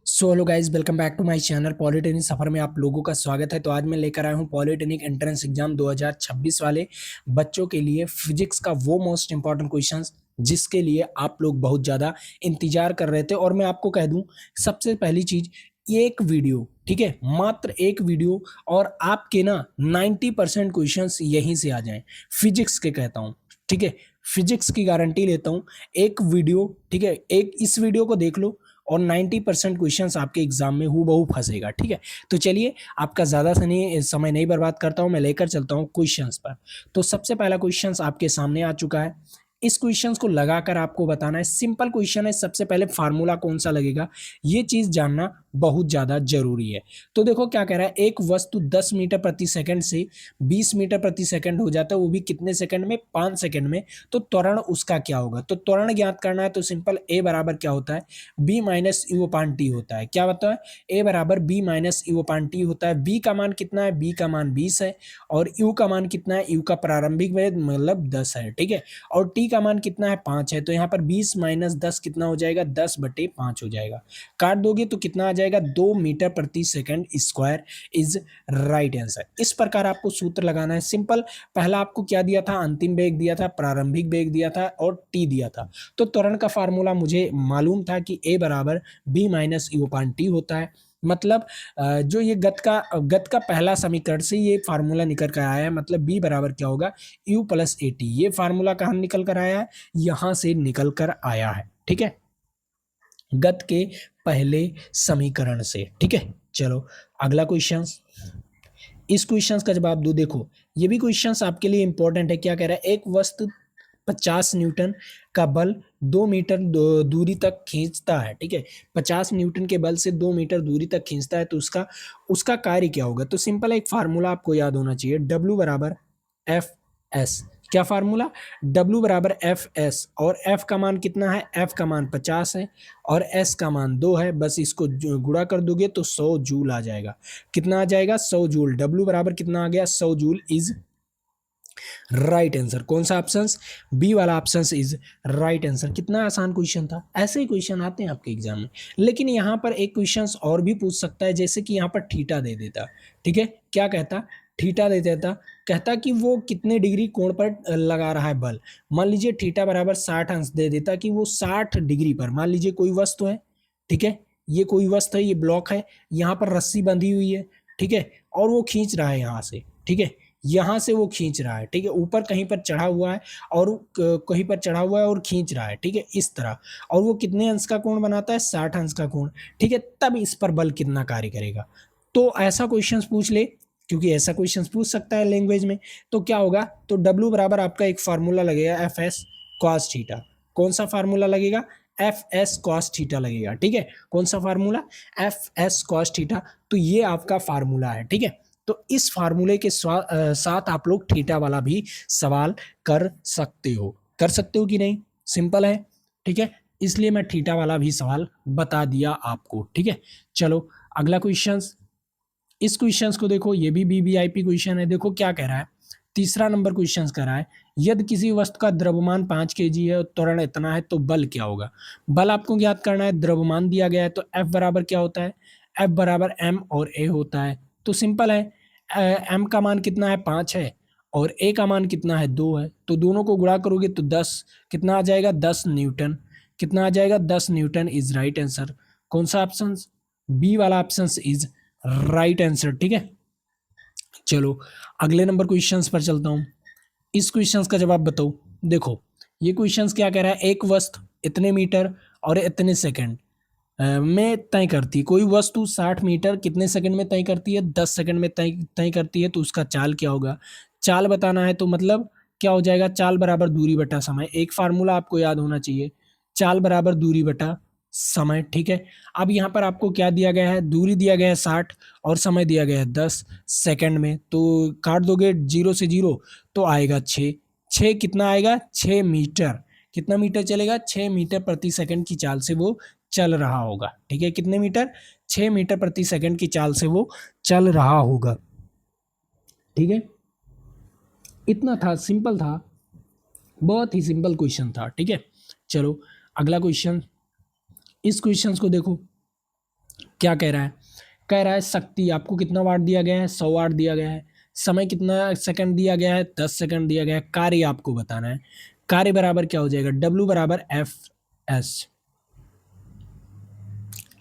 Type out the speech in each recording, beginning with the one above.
So hello guys, welcome back to my channel. Polytechnic सफर में आप लोगों का स्वागत है। तो आज मैं लेकर आया हूं पॉलिटेक्निक एंट्रेंस एग्जाम 2026 वाले बच्चों के लिए फिजिक्स का वो मोस्ट इंपॉर्टेंट क्वेश्चंस जिसके लिए आप लोग बहुत ज़्यादा इंतजार कर रहे थे। और मैं आपको कह दूं, सबसे पहली चीज़, एक वीडियो, ठीक है, मात्र एक वीडियो और आपके ना 90% क्वेश्चंस यहीं से आ जाएं। फिजिक्स के कहता हूँ, ठीक है, फिजिक्स की गारंटी लेता हूँ। एक वीडियो, ठीक है, एक इस वीडियो को देख लो और 90% क्वेश्चंस आपके एग्जाम में हूबहू फंसेगा। ठीक है, तो चलिए आपका ज़्यादा समय नहीं बर्बाद करता हूं, मैं लेकर चलता हूं क्वेश्चंस पर। तो सबसे पहला क्वेश्चंस आपके सामने आ चुका है। इस क्वेश्चंस को लगाकर आपको बताना है। सिंपल क्वेश्चन है। सबसे पहले फार्मूला कौन सा लगेगा ये चीज़ जानना बहुत ज़्यादा जरूरी है। तो देखो क्या कह रहा है, एक वस्तु 10 मीटर प्रति सेकंड से 20 मीटर प्रति सेकंड हो जाता है, वो भी कितने सेकंड में? 5 सेकंड में। तो त्वरण उसका क्या होगा? तो त्वरण ज्ञात करना है तो सिंपल ए बराबर क्या होता है? B minus U upon T होता है। क्या होता है? ए बराबर B minus U upon T होता है। बी का मान कितना है? बी का मान 20 है। और यू का मान कितना है? यू का प्रारंभिक वेग मतलब 10 है। ठीक है, और टी का मान कितना है? 5 है। तो यहाँ पर 20 माइनस 10 कितना हो जाएगा? 10/5 हो जाएगा। काट दोगे तो कितना आ जाएगा? 2 मीटर प्रति second square is right answer. इस प्रकार आपको सूत्र लगाना है। सिंपल, पहला आपको क्या दिया था? अंतिम वेग दिया था, प्रारंभिक वेग दिया था और टी दिया था। तो त्वरण का फार्मूला मुझे मालूम था कि ए बराबर B minus U upon T होता है। मतलब जो ये गत का पहला समीकरण से ये फार्मूला निकल कर आया है। मतलब बी बराबर क्या होगा? You plus A T. ये फार्मूला कहाँ निकल कर आया है? यहाँ से निकल कर आया है। ठीक है, गत के पहले समीकरण से। ठीक है, चलो अगला क्वेश्चन। इस क्वेश्चन का जवाब दो। देखो ये भी क्वेश्चन आपके लिए इंपॉर्टेंट है। क्या कह रहा है? एक वस्तु 50 न्यूटन का बल 2 मीटर दूरी तक खींचता है। ठीक है, 50 न्यूटन के बल से 2 मीटर दूरी तक खींचता है, तो उसका उसका कार्य क्या होगा? तो सिंपल एक फार्मूला आपको याद होना चाहिए। W बराबर एफ एस। क्या फार्मूला? W बराबर एफ एस। और F का मान कितना है? F का मान 50 है और S का मान 2 है। बस इसको गुणा कर दोगे तो 100 जूल आ जाएगा। कितना आ जाएगा? 100 जूल। W बराबर कितना आ गया? 100 जूल इज राइट आंसर। कौन सा ऑप्शन? बी वाला ऑप्शन इज राइट आंसर। कितना आसान क्वेश्चन था। ऐसे ही क्वेश्चन आते हैं आपके एग्जाम में। लेकिन यहाँ पर एक क्वेश्चन और भी पूछ सकता है, जैसे कि यहाँ पर थीटा दे देता। ठीक है, क्या कहता? थीटा दे देता, कहता कि वो कितने डिग्री कोण पर लगा रहा है बल। मान लीजिए थीटा बराबर 60 अंश दे देता कि वो 60 डिग्री पर, मान लीजिए कोई वस्तु है। ठीक है, ये कोई वस्तु है, ये ब्लॉक है, यहाँ पर रस्सी बंधी हुई है। ठीक है, और वो खींच रहा है यहाँ से। ठीक है, यहाँ से वो खींच रहा है। ठीक है, ऊपर कहीं पर चढ़ा हुआ है और कहीं पर चढ़ा हुआ है और खींच रहा है। ठीक है, इस तरह। और वो कितने अंश का कोण बनाता है? 60 अंश का कोण। ठीक है, तब इस पर बल कितना कार्य करेगा। तो ऐसा क्वेश्चन पूछ ले, क्योंकि ऐसा क्वेश्चन पूछ सकता है लैंग्वेज में। तो क्या होगा? तो डब्ल्यू बराबर आपका एक फार्मूला लगेगा, एफ एस कॉस थीटा। कौन सा फार्मूला लगेगा? एफ एस कॉस थीटा लगेगा। ठीक है, कौन सा formula? F S cos theta. तो ये आपका फार्मूला है। ठीक है, तो इस फार्मूले के साथ आप लोग थीटा वाला भी सवाल कर सकते हो। कर सकते हो कि नहीं? सिंपल है। ठीक है, इसलिए मैं थीटा वाला भी सवाल बता दिया आपको। ठीक है, चलो अगला क्वेश्चन। इस क्वेश्चन को देखो, ये भी बीबीआईपी क्वेश्चन है। देखो क्या कह रहा है, तीसरा नंबर क्वेश्चन कह रहा है, यदि किसी वस्तु का द्रव्यमान 5 केजी है और त्वरण इतना है तो बल क्या होगा? बल आपको ज्ञात करना है। द्रव्यमान दिया गया है तो F बराबर क्या होता है? F बराबर M और A होता है। तो सिंपल है, M का मान कितना है? 5 है और A का मान कितना है? 2 है। तो दोनों को गुणा करोगे तो 10, कितना आ जाएगा? 10 न्यूटन। कितना आ जाएगा? 10 न्यूटन इज राइट आंसर। कौन सा ऑप्शन? बी वाला ऑप्शन इज राइट आंसर। ठीक है, चलो अगले नंबर क्वेश्चंस पर चलता हूं। इस क्वेश्चंस का जवाब बताओ। देखो ये क्वेश्चंस क्या कह रहा है, एक वस्तु इतने मीटर और इतने सेकंड में तय करती है। कोई वस्तु 60 मीटर कितने सेकंड में तय करती है? 10 सेकंड में तय तय करती है। तो उसका चाल क्या होगा? चाल बताना है तो मतलब क्या हो जाएगा? चाल बराबर दूरी बटा समय। एक फार्मूला आपको याद होना चाहिए, चाल बराबर दूरी बटा समय। ठीक है, अब यहाँ पर आपको क्या दिया गया है? दूरी दिया गया है 60 और समय दिया गया है 10 सेकंड में। तो काट दोगे 0 से 0 तो आएगा 6। 6 कितना आएगा? 6 मीटर। कितना मीटर चलेगा? 6 मीटर प्रति सेकंड की चाल से वो चल रहा होगा। ठीक है, कितने मीटर? 6 मीटर प्रति सेकंड की चाल से वो चल रहा होगा। ठीक है, इतना था, सिंपल था, बहुत ही सिंपल क्वेश्चन था। ठीक है, चलो अगला क्वेश्चन। इस क्वेश्चन को देखो, क्या कह रहा है? कह रहा है शक्ति आपको कितना वाट दिया गया है, 100 वाट दिया गया है। समय कितना सेकंड दिया गया है, 10 सेकंड दिया गया है। कार्य आपको बताना है। कार्य बराबर क्या हो जाएगा? W बराबर एफ एस।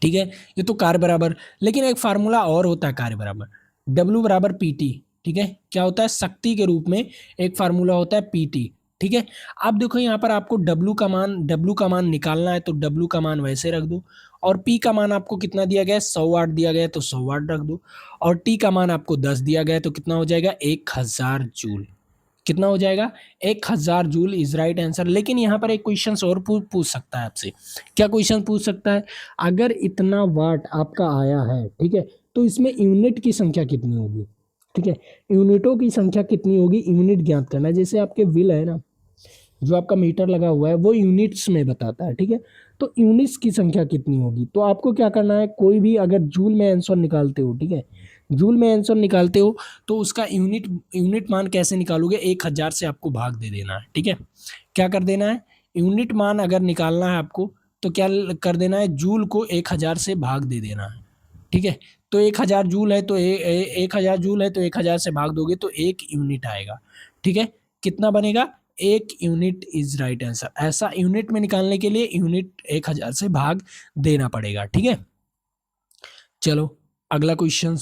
ठीक है, ये तो कार्य बराबर, लेकिन एक फार्मूला और होता है कार्य बराबर, W बराबर PT। ठीक है, क्या होता है? शक्ति के रूप में एक फार्मूला होता है PT। ठीक है, अब देखो यहाँ पर आपको W का मान निकालना है, तो W का मान वैसे रख दो, और P का मान आपको कितना दिया गया है? 100 वाट दिया गया है, तो 100 वाट रख दो, और T का मान आपको 10 दिया गया है, तो कितना हो जाएगा? 1000 जूल। कितना हो जाएगा? 1000 जूल इज राइट आंसर। लेकिन यहाँ पर एक क्वेश्चन और पूछ सकता है आपसे। क्या क्वेश्चन पूछ सकता है? अगर इतना वाट आपका आया है, ठीक है, तो इसमें यूनिट की संख्या कितनी होगी? ठीक है, यूनिटों की संख्या कितनी होगी, यूनिट ज्ञात करना है। जैसे आपके व्हील है ना, जो आपका मीटर लगा हुआ है वो यूनिट्स में बताता है। ठीक है, तो यूनिट्स की संख्या कितनी होगी? तो आपको क्या करना है, कोई भी अगर जूल में आंसर निकालते हो, ठीक है, जूल में आंसर निकालते हो, तो उसका यूनिट मान कैसे निकालोगे? 1000 से आपको भाग दे देना है। ठीक है, क्या कर देना है? यूनिट मान अगर निकालना है आपको, तो क्या कर देना है? जूल को 1000 से भाग दे देना है। ठीक है, तो 1000 जूल है, तो 1000 जूल है, तो 1000 से भाग दोगे तो 1 यूनिट आएगा। ठीक है, कितना बनेगा? 1 यूनिट इज राइट आंसर। ऐसा यूनिट में निकालने के लिए यूनिट 1000 से भाग देना पड़ेगा। ठीक है, चलो अगला क्वेश्चन।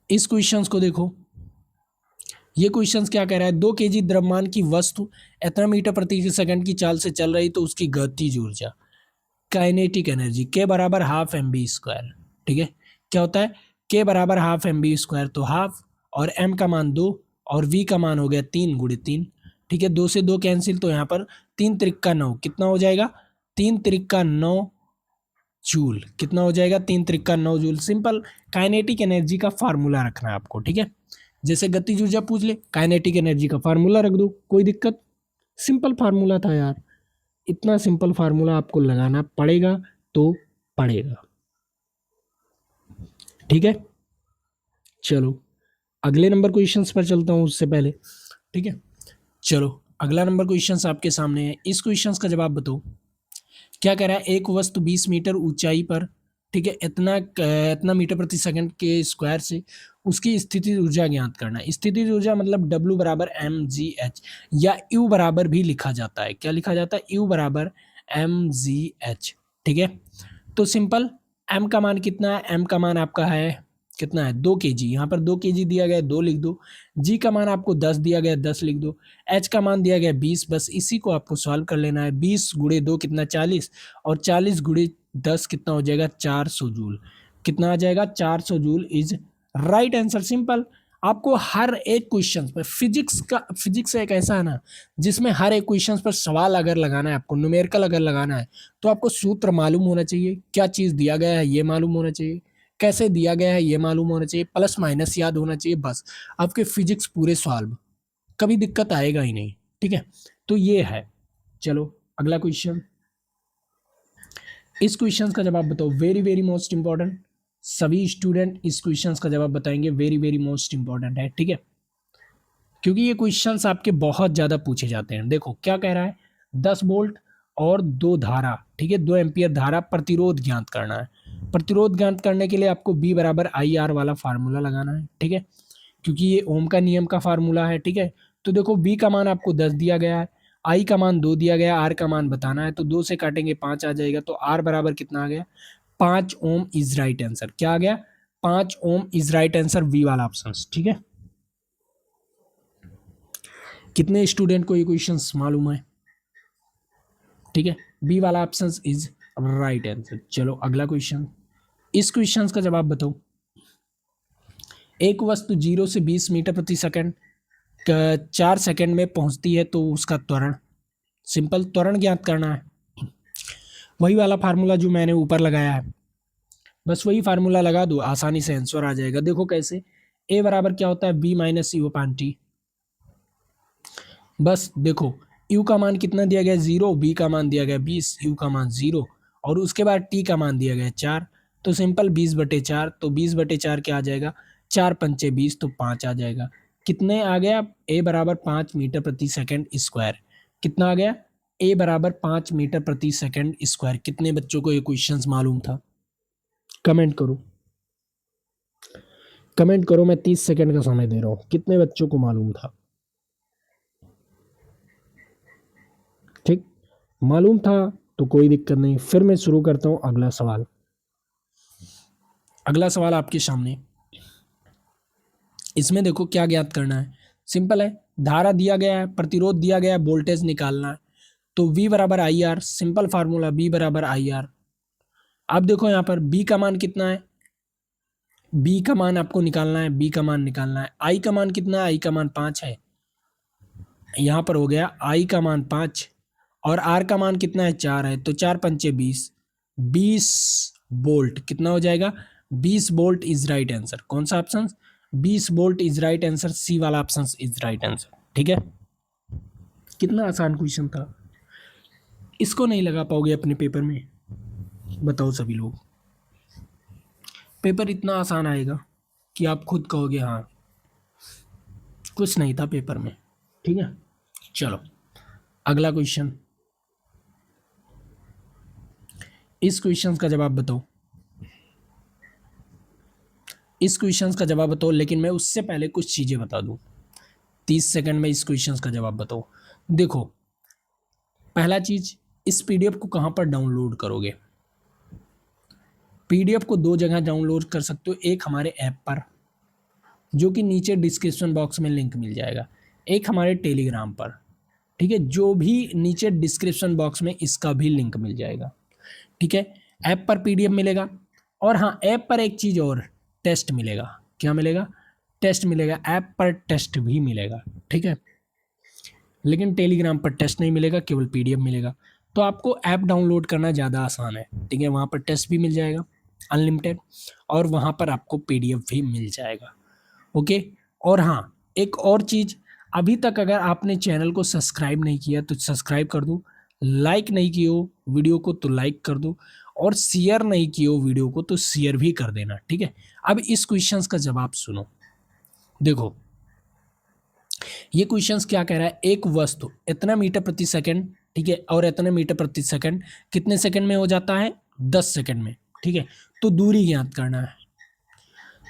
इस क्वेश्चन को देखो, ये क्वेश्चन क्या कह रहा है? 2 kg द्रव्यमान की वस्तु इतना मीटर प्रति सेकंड की चाल से चल रही, तो उसकी गतिज ऊर्जा, काइनेटिक एनर्जी, के बराबर हाफ mv²। ठीक है, क्या होता है? के बराबर हाफ mv², तो हाफ और m का मान 2 और v का मान हो गया 3 गुणे 3। ठीक है, 2 से 2 कैंसिल, तो यहाँ पर 3 त्रिक 9, कितना हो जाएगा? 3 त्रिक 9 जूल। कितना हो जाएगा? 3 त्रिक 9 जूल। सिंपल काइनेटिक एनर्जी का फार्मूला रखना है आपको। ठीक है, जैसे गतिज ऊर्जा पूछ ले, काइनेटिक एनर्जी का फार्मूला रख दो, कोई दिक्कत? सिंपल फार्मूला था यार, इतना सिंपल फार्मूला आपको लगाना पड़ेगा तो पड़ेगा। ठीक है, चलो अगले नंबर क्वेश्चंस पर चलता हूँ उससे पहले। ठीक है, चलो अगला नंबर क्वेश्चंस आपके सामने है। इस क्वेश्चंस का जवाब बताओ। क्या कह रहा है? एक वस्तु 20 मीटर ऊंचाई पर, ठीक है, इतना मीटर प्रति सेकंड के स्क्वायर से उसकी स्थिति ऊर्जा ज्ञात करना है। स्थिति ऊर्जा मतलब W बराबर mgh, या U बराबर भी लिखा जाता है। क्या लिखा जाता है? U बराबर mgh। ठीक है, तो सिंपल m का मान कितना है? m का मान आपका है कितना है? 2 kg। यहाँ पर 2 kg दिया गया है, 2 लिख दो। g का मान आपको 10 दिया गया है, 10 लिख दो। h का मान दिया गया है 20, बस इसी को आपको सॉल्व कर लेना है। 20 गुणे 2 कितना? 40, और 40 गुणे 10 कितना हो जाएगा? 400 जूल। कितना आ जाएगा? 400 joule is right answer. Simple, आपको हर एक क्वेश्चन पर फिजिक्स एक ऐसा है ना, जिसमें हर एक क्वेश्चन पर सवाल अगर लगाना है आपको, न्यूमेरिकल अगर लगाना है, तो आपको सूत्र मालूम होना चाहिए, क्या चीज दिया गया है ये मालूम होना चाहिए, कैसे दिया गया है ये मालूम होना चाहिए, प्लस माइनस याद होना चाहिए, बस आपके फिजिक्स पूरे सॉल्व, कभी दिक्कत आएगा ही नहीं। ठीक है, तो ये है। चलो अगला क्वेश्चन। इस क्वेश्चन का जवाब बताओ, वेरी वेरी मोस्ट इंपॉर्टेंट। सभी स्टूडेंट इस क्वेश्चन का जवाब बताएंगे, वेरी वेरी मोस्ट इंपॉर्टेंट है। ठीक है, क्योंकि ये क्वेश्चंस आपके बहुत ज्यादा पूछे जाते हैं। देखो क्या कह रहा है? 10 वोल्ट और 2 धारा, ठीक है, 2 एम्पियर धारा, प्रतिरोध ज्ञात करना है। प्रतिरोध ज्ञात करने के लिए आपको B बराबर IR वाला फार्मूला लगाना है। ठीक है, क्योंकि ये ओम का नियम का फार्मूला है। ठीक है, तो देखो B का मान आपको 10 दिया गया है, I का मान 2 दिया गया है, R का मान बताना है, तो 2 से काटेंगे 5 आ जाएगा, तो R बराबर कितना आ गया? 5 ओम इज राइट आंसर। क्या आ गया? 5 ओम इज राइट आंसर, बी वाला ऑप्शन। ठीक है, कितने स्टूडेंट को ये क्वेश्चंस मालूम है? ठीक है, बी वाला ऑप्शन इज राइट आंसर। चलो अगला क्वेश्चन। इस क्वेश्चन का जवाब बताओ। एक वस्तु 0 से 20 मीटर प्रति सेकंड 4 सेकंड में पहुंचती है, तो उसका त्वरण, सिंपल त्वरण ज्ञात करना है। वही वाला फार्मूला जो मैंने ऊपर लगाया है, बस वही फार्मूला लगा दो, आसानी से आंसर आ जाएगा। देखो कैसे, ए बराबर क्या होता है? B minus U upon T. बस देखो, यू का मान कितना दिया गया? 0, बी का मान दिया गया 20, यू का मान 0, और उसके बाद टी का मान दिया गया 4, तो सिंपल 20/4, तो 20/4 क्या आ जाएगा? 4 पंचे 20, तो 5 आ जाएगा। कितने आ गया? ए बराबर 5 मीटर प्रति सेकंड स्क्वायर। कितना आ गया? ए बराबर 5 मीटर प्रति सेकंड स्क्वायर। कितने बच्चों को ये क्वेश्चंस मालूम था? कमेंट करो, कमेंट करो। मैं 30 सेकंड का समय दे रहा हूँ। कितने बच्चों को मालूम था? ठीक, मालूम था तो कोई दिक्कत नहीं। फिर मैं शुरू करता हूँ अगला सवाल। अगला सवाल आपके सामने। इसमें देखो क्या ज्ञात करना है, सिंपल है। धारा दिया गया है, प्रतिरोध दिया गया है, वोल्टेज निकालना है। तो V बराबर I R, simple formula B बराबर आई आर। अब देखो यहाँ पर B का मान कितना है, B का मान आपको निकालना है, B का मान निकालना है। I का मान कितना है, I का मान 5 है। यहाँ पर हो गया I का मान 5 और R का मान कितना है, 4 है। तो 4 पंचे 20, 20 वोल्ट कितना हो जाएगा, 20 वोल्ट इज राइट आंसर। कौन सा option, 20 volt is right answer, C वाला ऑप्शन इज राइट आंसर। ठीक है, कितना आसान क्वेश्चन था। इसको नहीं लगा पाओगे अपने पेपर में, बताओ सभी लोग। पेपर इतना आसान आएगा कि आप खुद कहोगे हाँ कुछ नहीं था पेपर में। ठीक है, चलो अगला क्वेश्चन। इस क्वेश्चन का जवाब बताओ, इस क्वेश्चन का जवाब बताओ। लेकिन मैं उससे पहले कुछ चीजें बता दूं। 30 सेकंड में इस क्वेश्चन का जवाब बताओ। देखो, पहला चीज, इस पीडीएफ को कहां पर डाउनलोड करोगे। पीडीएफ को दो जगह डाउनलोड कर सकते हो। एक हमारे ऐप पर, जो कि नीचे डिस्क्रिप्शन बॉक्स में लिंक मिल जाएगा। एक हमारे टेलीग्राम पर, ठीक है, जो भी नीचे डिस्क्रिप्शन बॉक्स में इसका भी लिंक मिल जाएगा। ठीक है, ऐप पर पीडीएफ मिलेगा। और हाँ, ऐप पर एक चीज़ और, टेस्ट मिलेगा। क्या मिलेगा, टेस्ट मिलेगा। ऐप पर टेस्ट भी मिलेगा। ठीक है, लेकिन टेलीग्राम पर टेस्ट नहीं मिलेगा, केवल पीडीएफ मिलेगा। तो आपको ऐप डाउनलोड करना ज़्यादा आसान है। ठीक है, वहाँ पर टेस्ट भी मिल जाएगा अनलिमिटेड, और वहाँ पर आपको पीडीएफ भी मिल जाएगा। ओके, और हाँ एक और चीज़, अभी तक अगर आपने चैनल को सब्सक्राइब नहीं किया तो सब्सक्राइब कर दो, लाइक नहीं किए हो वीडियो को तो लाइक कर दो, और शेयर नहीं किए हो वीडियो को तो शेयर भी कर देना। ठीक है, अब इस क्वेश्चंस का जवाब सुनो। देखो, ये क्वेश्चंस क्या कह रहा है, एक वस्तु इतना मीटर प्रति सेकंड, ठीक है, और इतने मीटर प्रति सेकंड कितने सेकंड में हो जाता है, 10 सेकंड में। ठीक है, तो दूरी ज्ञात करना है।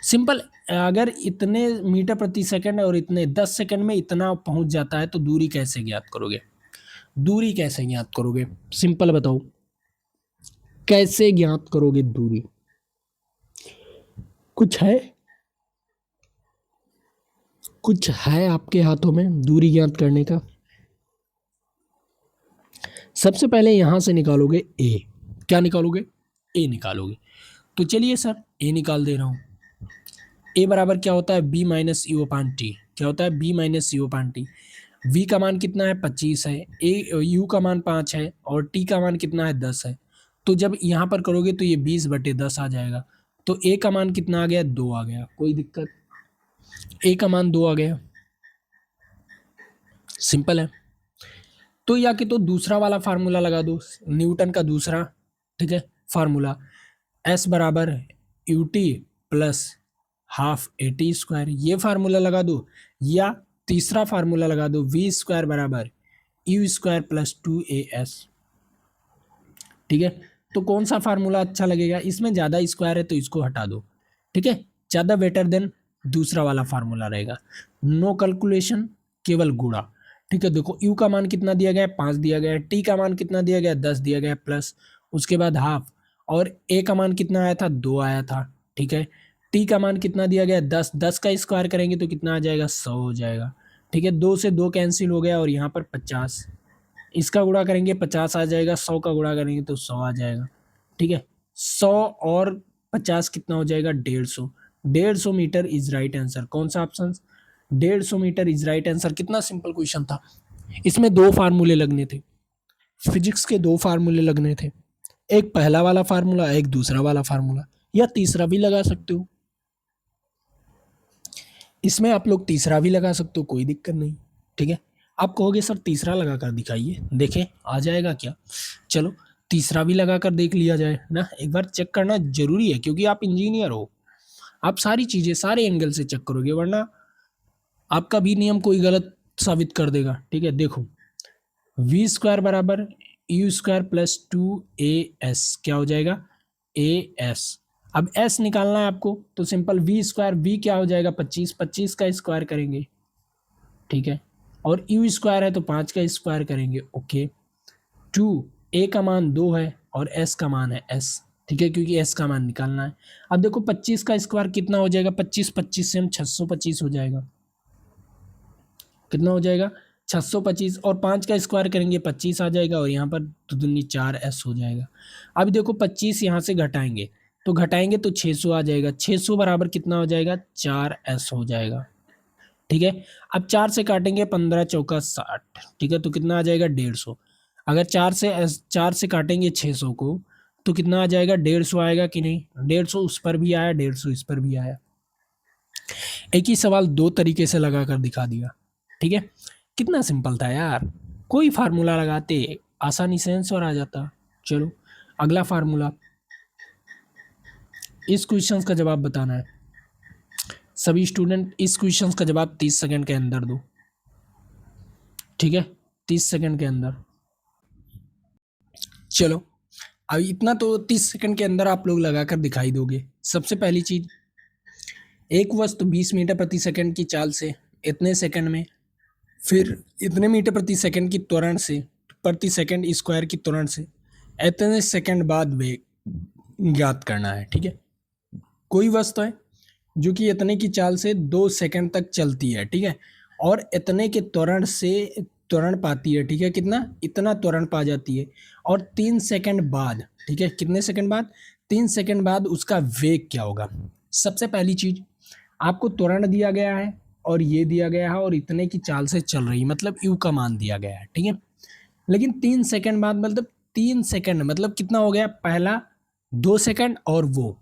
सिंपल, अगर इतने मीटर प्रति सेकंड और इतने 10 सेकंड में इतना पहुंच जाता है तो दूरी कैसे ज्ञात करोगे, दूरी कैसे ज्ञात करोगे, सिंपल बताओ कैसे ज्ञात करोगे दूरी। कुछ है, कुछ है आपके हाथों में दूरी ज्ञात करने का। सबसे पहले यहां से निकालोगे ए। क्या निकालोगे, ए निकालोगे। तो चलिए सर ए निकाल दे रहा हूं। ए बराबर क्या होता है, B minus U upon T. क्या होता है, B minus U upon T. V का मान कितना है, 25 है। ए यू का मान 5 है और टी का मान कितना है, 10 है। तो जब यहाँ पर करोगे तो ये 20/10 आ जाएगा। तो ए का मान कितना आ गया, 2 आ गया। कोई दिक्कत, ए का मान 2 आ गया, सिंपल है। तो या कि तो दूसरा वाला फार्मूला लगा दो, न्यूटन का दूसरा, ठीक है, फार्मूला, एस बराबर U T plus half A T square, ये फार्मूला लगा दो। या तीसरा फार्मूला लगा दो, वी स्क्वायर बराबर यू स्क्वायर प्लस 2as। ठीक है, तो कौन सा फार्मूला अच्छा लगेगा, इसमें ज़्यादा स्क्वायर है तो इसको हटा दो। ठीक है, ज़्यादा बेटर देन दूसरा वाला फार्मूला रहेगा। नो कैलकुलेशन, केवल गुणा। ठीक है, देखो यू का मान कितना दिया गया है, 5 दिया गया है। टी का मान कितना दिया गया है, 10 दिया गया है, प्लस उसके बाद हाफ, और ए का मान कितना आया था, 2 आया था। ठीक है, टी का मान कितना दिया गया है, 10, 10 का स्क्वायर करेंगे तो कितना आ जाएगा, 100 हो जाएगा। ठीक है, 2 से 2 कैंसिल हो गया और यहाँ पर 50, इसका गुणा करेंगे 50 आ जाएगा, 100 का गुणा करेंगे तो 100 आ जाएगा। ठीक है, 100 और 50 कितना हो जाएगा, 150। 150 मीटर इज राइट आंसर। कौन सा option, 150 metre is right answer. कितना सिंपल क्वेश्चन था। इसमें दो फार्मूले लगने थे, फिजिक्स के दो फार्मूले लगने थे। एक पहला वाला फार्मूला, एक दूसरा वाला फार्मूला, या तीसरा भी लगा सकते हो। इसमें आप लोग तीसरा भी लगा सकते हो, कोई दिक्कत नहीं। ठीक है, आप कहोगे सर तीसरा लगा कर दिखाइए, देखें आ जाएगा क्या। चलो तीसरा भी लगा कर देख लिया जाए ना, एक बार चेक करना जरूरी है क्योंकि आप इंजीनियर हो। आप सारी चीज़ें सारे एंगल से चेक करोगे, वरना आपका भी नियम कोई गलत साबित कर देगा। ठीक है, देखो वी स्क्वायर बराबर यू स्क्वायर प्लस 2as, क्या हो जाएगा, as। अब s निकालना है आपको, तो सिंपल v स्क्वायर, v क्या हो जाएगा 25, 25 का स्क्वायर करेंगे, ठीक है, और u स्क्वायर है तो 5 का स्क्वायर करेंगे, ओके। 2 a का मान 2 है और s का मान है s, ठीक है, क्योंकि s का मान निकालना है। अब देखो 25 का स्क्वायर कितना हो जाएगा, 25, 25 से हम 625 हो जाएगा, कितना हो जाएगा 625, और 5 का स्क्वायर करेंगे 25 आ जाएगा, और यहाँ पर दो दूनी 4s हो जाएगा। अब देखो 25 यहाँ से घटाएंगे, तो घटाएंगे तो 600 आ जाएगा, 600 बराबर कितना हो जाएगा 4s हो जाएगा, ठीक है। अब 4 से काटेंगे 15 चौका 60, ठीक है, तो कितना आ जाएगा 150। अगर 4 से काटेंगे 600 को, तो कितना आ जाएगा 150 आएगा कि नहीं, 150 उस पर भी आया, 150 इस पर भी आया। एक ही सवाल दो तरीके से लगा कर दिखा दिया, ठीक है। कितना सिंपल था यार, कोई फार्मूला लगाते आसानी से आंसर आ जाता। चलो अगला फार्मूला, इस क्वेश्चन का जवाब बताना है। सभी स्टूडेंट इस क्वेश्चन का जवाब 30 सेकंड के अंदर दो, ठीक है, 30 सेकंड के अंदर। चलो अब इतना तो 30 सेकंड के अंदर आप लोग लगाकर दिखाई दोगे। सबसे पहली चीज, एक वस्तु 20 मीटर प्रति सेकंड की चाल से इतने सेकंड में, फिर इतने मीटर प्रति सेकंड की त्वरण से, प्रति सेकंड स्क्वायर की त्वरण से इतने सेकंड बाद वेग ज्ञात करना है, ठीक है। कोई वस्तु है जो कि इतने की चाल से 2 सेकंड तक चलती है, ठीक है, और इतने के त्वरण से त्वरण पाती है, ठीक है, कितना, इतना त्वरण पा जाती है, और 3 सेकंड बाद, ठीक है, कितने सेकंड बाद, 3 सेकंड बाद उसका वेग क्या होगा। सबसे पहली चीज, आपको त्वरण दिया गया है और ये दिया गया है, और इतने की चाल से चल रही, मतलब u का मान दिया गया है, ठीक है। लेकिन 3 सेकंड बाद, मतलब 3 सेकंड मतलब कितना हो गया, पहला 2 सेकंड और वो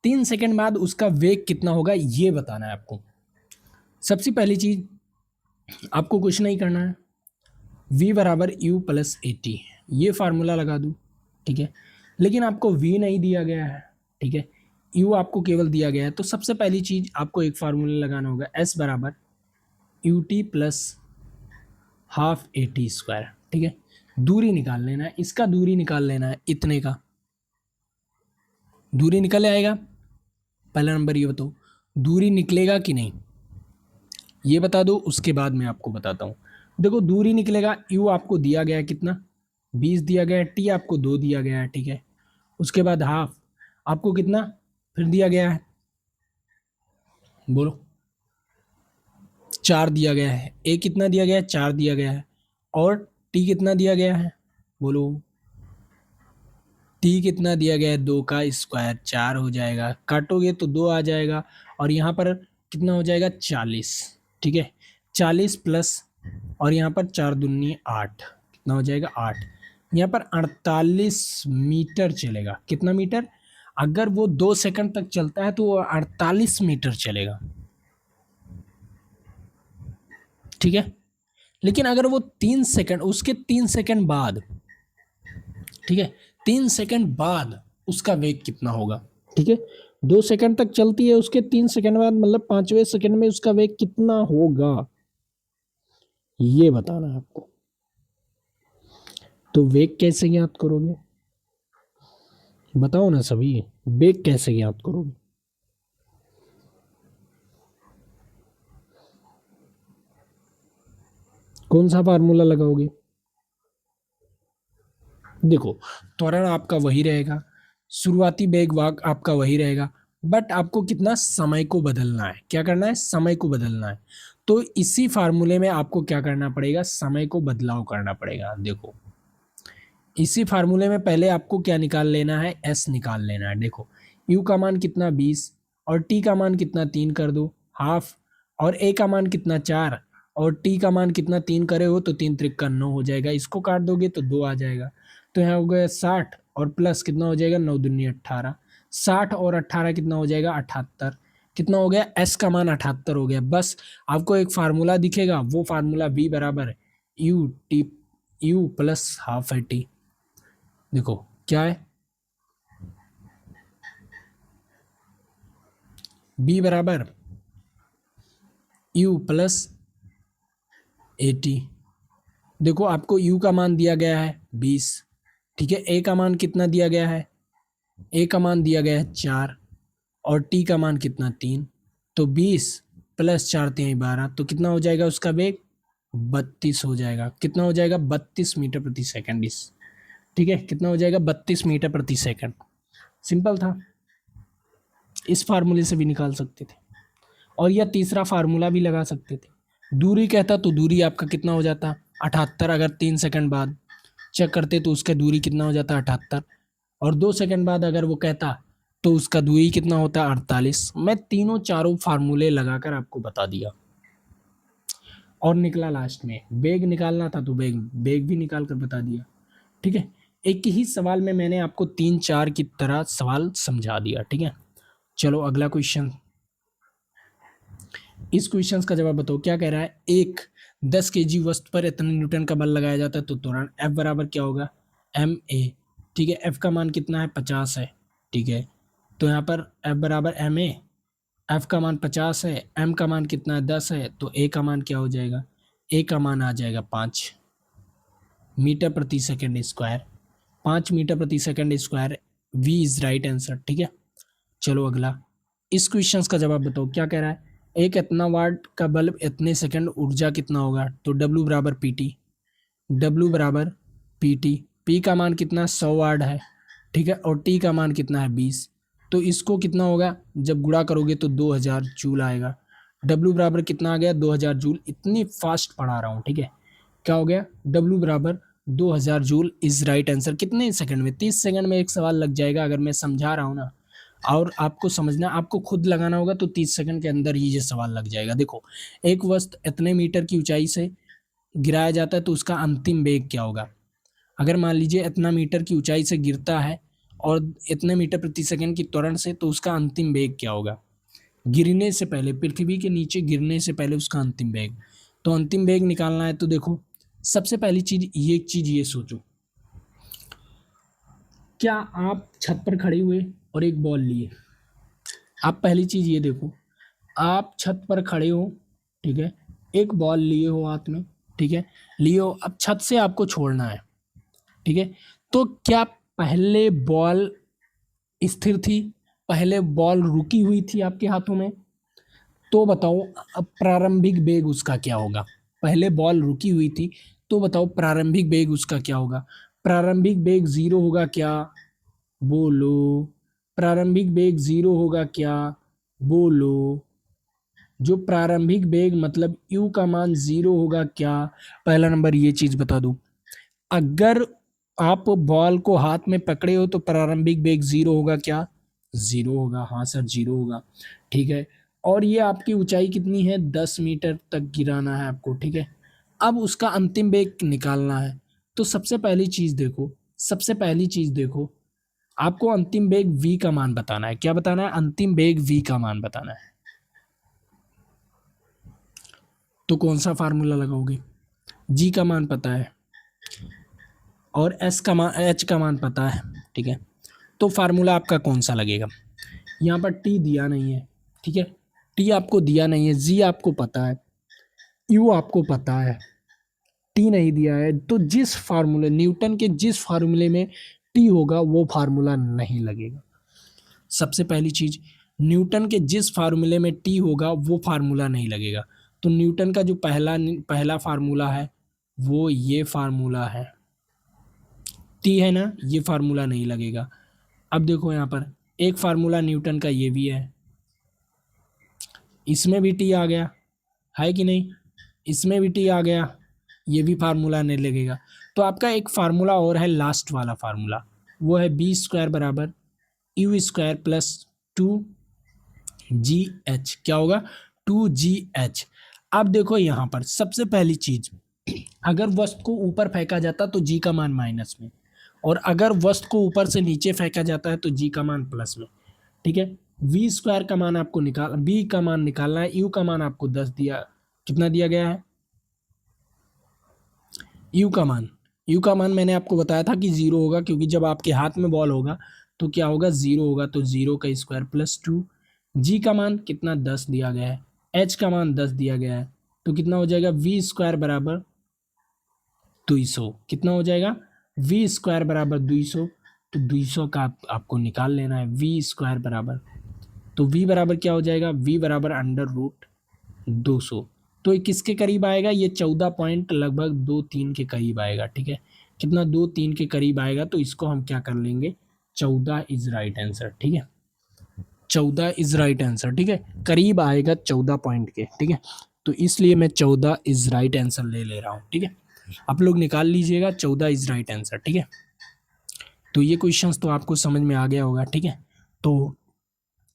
3 सेकंड बाद उसका वेग कितना होगा, ये बताना है आपको। सबसे पहली चीज, आपको कुछ नहीं करना है, v बराबर u प्लस ए टी, ये फार्मूला लगा दूँ, ठीक है। लेकिन आपको v नहीं दिया गया है, ठीक है, u आपको केवल दिया गया है, तो सबसे पहली चीज आपको एक फार्मूला लगाना होगा, s बराबर U T plus half A T square, ठीक है। दूरी निकाल लेना है, इसका दूरी निकाल लेना है, इतने का दूरी निकल आएगा। पहला नंबर ये बताओ दूरी निकलेगा कि नहीं, ये बता दो, उसके बाद मैं आपको बताता हूँ। देखो दूरी निकलेगा, u आपको दिया गया है कितना 20 दिया गया है, t आपको 2 दिया गया है, ठीक है। उसके बाद हाफ आपको कितना फिर दिया गया है, बोलो 4 दिया गया है, a कितना दिया गया है 4 दिया गया है, और t कितना दिया गया है, बोलो t कितना दिया गया है 2 का स्क्वायर 4 हो जाएगा, काटोगे तो 2 आ जाएगा, और यहाँ पर कितना हो जाएगा 40, ठीक है, 40 प्लस, और यहाँ पर 4 दूनी 8, कितना हो जाएगा 8, यहाँ पर 48 मीटर चलेगा। कितना मीटर, अगर वो 2 सेकंड तक चलता है तो वो 48 मीटर चलेगा, ठीक है। लेकिन अगर वो 3 सेकंड, उसके 3 सेकंड बाद, ठीक है, 3 सेकंड बाद उसका वेग कितना होगा, ठीक है। 2 सेकंड तक चलती है, उसके 3 सेकंड बाद मतलब 5वें सेकंड में उसका वेग कितना होगा, ये बताना है आपको। तो वेग कैसे ज्ञात करोगे, बताओ ना सभी, वेग कैसे ज्ञात करोगे। कौन सा फार्मूला लगाओगे, देखो त्वरण आपका वही रहेगा, शुरुआती वेग वाग आपका वही रहेगा, बट आपको कितना समय को बदलना है, क्या करना है, समय को बदलना है। तो इसी फार्मूले में आपको क्या करना पड़ेगा, समय को बदलाव करना पड़ेगा। देखो इसी फार्मूले में पहले आपको क्या निकाल लेना है, s निकाल लेना है। देखो u का मान कितना 20, और t का मान कितना 3 कर दो हाफ, और a का मान कितना 4, और t का मान कितना 3 करे हो तो 3 त्रिक का 9 हो जाएगा, इसको काट दोगे तो 2 आ जाएगा। तो यहाँ हो गया 60, और प्लस कितना हो जाएगा 9 दूनी 18, 60 और 18 कितना हो जाएगा 78, कितना हो गया s का मान 78 हो गया। बस आपको एक फार्मूला दिखेगा, वो फार्मूला v बराबर U T U plus half है टी। देखो क्या है, b बराबर u प्लस ए टी। देखो आपको u का मान दिया गया है 20, ठीक है, a का मान कितना दिया गया है, a का मान दिया गया है 4, और टी का मान कितना 3, तो 20 प्लस 4×3 = 12, तो कितना हो जाएगा उसका वेग 32 हो जाएगा। कितना हो जाएगा 32 मीटर प्रति सेकंड। इस ठीक है, कितना हो जाएगा 32 मीटर प्रति सेकंड। सिंपल था, इस फार्मूले से भी निकाल सकते थे, और यह तीसरा फार्मूला भी लगा सकते थे। दूरी कहता तो दूरी आपका कितना हो जाता 78, अगर 3 सेकंड बाद चेक करते तो उसका दूरी कितना हो जाता 78, और 2 सेकंड बाद अगर वो कहता तो उसका दूरी कितना होता 48। मैं तीनों चारों फार्मूले लगाकर आपको बता दिया, और निकला लास्ट में बेग निकालना था तो बेग भी निकाल कर बता दिया। ठीक है, एक ही सवाल में मैंने आपको 3-4 की तरह सवाल समझा दिया। ठीक है, चलो अगला क्वेश्चन। इस क्वेश्चन का जवाब बताओ। क्या कह रहा है, एक 10 kg वस्तु पर इतने न्यूटन का बल लगाया जाता है तो त्वरण F बराबर क्या होगा ma। ठीक है, F का मान कितना है 50 है। ठीक है, तो यहाँ पर F बराबर ma, F का मान 50 है, m का मान कितना है 10 है, तो a का मान क्या हो जाएगा, a का मान आ जाएगा 5 मीटर प्रति सेकंड स्क्वायर। 5 मीटर प्रति second square, v is right answer. ठीक है, चलो अगला। इस क्वेश्चन का जवाब बताओ। क्या कह रहा है, एक इतना वाट का बल्ब इतने सेकंड ऊर्जा कितना होगा, तो W बराबर PT, W बराबर PT, P का मान कितना 100 वाट है। ठीक है, और T का मान कितना है 20, तो इसको कितना होगा जब गुणा करोगे तो 2000 जूल आएगा। W बराबर कितना आ गया 2000 जूल। इतनी फास्ट पढ़ा रहा हूँ। ठीक है, क्या हो गया W बराबर 2000 जूल इज राइट आंसर। कितने सेकंड में, 30 सेकंड में एक सवाल लग जाएगा अगर मैं समझा रहा हूँ ना, और आपको समझना, आपको खुद लगाना होगा तो 30 सेकंड के अंदर ही ये सवाल लग जाएगा। देखो, एक वस्तु इतने मीटर की ऊंचाई से गिराया जाता है तो उसका अंतिम वेग क्या होगा। अगर मान लीजिए इतना मीटर की ऊंचाई से गिरता है और इतने मीटर प्रति सेकंड की त्वरण से, तो उसका अंतिम वेग क्या होगा गिरने से पहले, पृथ्वी के नीचे गिरने से पहले उसका अंतिम वेग। तो अंतिम वेग निकालना है तो देखो, सबसे पहली चीज ये सोचो, क्या आप छत पर खड़े हुए और एक बॉल लिए। आप पहली चीज ये देखो, आप छत पर खड़े हो, ठीक है, एक बॉल लिए हो हाथ में, ठीक है, लिए हो, अब छत से आपको छोड़ना है। ठीक है, तो क्या पहले बॉल स्थिर थी, पहले बॉल रुकी हुई थी आपके हाथों में, तो बताओ अब प्रारंभिक वेग उसका क्या होगा। पहले बॉल रुकी हुई थी, तो बताओ प्रारंभिक वेग उसका क्या होगा। प्रारंभिक वेग 0 होगा क्या, बोलो। प्रारंभिक वेग 0 होगा क्या, बोलो। जो प्रारंभिक वेग मतलब u का मान 0 होगा क्या। पहला नंबर ये चीज बता दूं, अगर आप बॉल को हाथ में पकड़े हो तो प्रारंभिक वेग 0 होगा क्या, 0 होगा। हाँ सर 0 होगा। ठीक है, और ये आपकी ऊंचाई कितनी है 10 मीटर तक गिराना है आपको। ठीक है, अब उसका अंतिम वेग निकालना है, तो सबसे पहली चीज देखो, सबसे पहली चीज देखो, आपको अंतिम वेग v का मान बताना है। क्या बताना है, अंतिम वेग v का मान बताना है। तो कौन सा फार्मूला लगाओगे, g का मान पता है और s का मान, h का मान पता है। ठीक है, तो फार्मूला आपका कौन सा लगेगा। यहाँ पर t दिया नहीं है, ठीक है, t आपको दिया नहीं है, g आपको पता है, u आपको पता है, t नहीं दिया है, तो जिस फार्मूले, न्यूटन के जिस फार्मूले में t होगा वो फार्मूला नहीं लगेगा। सबसे पहली चीज, न्यूटन के जिस फार्मूले में t होगा वो फार्मूला नहीं लगेगा। तो न्यूटन का जो पहला पहला फार्मूला है वो ये फार्मूला है, t है ना, ये फार्मूला नहीं लगेगा। अब देखो यहाँ पर एक फार्मूला न्यूटन का ये भी है, इसमें भी t आ गया है कि नहीं, इसमें भी t आ गया, ये भी फार्मूला नहीं लगेगा। तो आपका एक फार्मूला और है, लास्ट वाला फार्मूला, वो है बी स्क्वायर बराबर यू स्क्वायर प्लस 2GH। क्या होगा 2GH। अब देखो यहाँ पर सबसे पहली चीज, अगर वस्तु को ऊपर फेंका जाता तो g का मान माइनस में, और अगर वस्तु को ऊपर से नीचे फेंका जाता है तो g का मान प्लस में। ठीक है, v स्क्वायर का मान आपको b का मान निकालना है, u का मान आपको 10 दिया, कितना दिया गया है u का मान मैंने आपको बताया था कि 0 होगा, क्योंकि जब आपके हाथ में बॉल होगा तो क्या होगा 0 होगा, तो 0 का स्क्वायर प्लस 2। g का मान कितना 10 दिया गया है, h का मान 10 दिया गया है, तो कितना हो जाएगा v स्क्वायर बराबर 200। कितना हो जाएगा v स्क्वायर बराबर 200, तो 200 का आपको निकाल लेना है, v स्क्वायर बराबर तो v बराबर क्या हो जाएगा, v बराबर अंडर रूट 200। तो ये किसके करीब आएगा, ये 14 पॉइंट लगभग 2-3 के करीब आएगा। ठीक है, कितना, 2-3 के करीब आएगा। तो इसको हम क्या कर लेंगे, 14 इज राइट आंसर। ठीक है, 14 इज राइट आंसर। ठीक है, करीब आएगा 14 पॉइंट के। ठीक है, तो इसलिए मैं 14 इज राइट आंसर ले रहा हूँ। ठीक है, आप लोग निकाल लीजिएगा 14 इज राइट आंसर। ठीक है, तो ये क्वेश्चंस तो आपको समझ में आ गया होगा। ठीक है, तो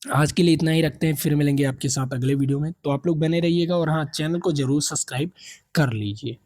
आज के लिए इतना ही रखते हैं, फिर मिलेंगे आपके साथ अगले वीडियो में। तो आप लोग बने रहिएगा और हाँ, चैनल को जरूर सब्सक्राइब कर लीजिए।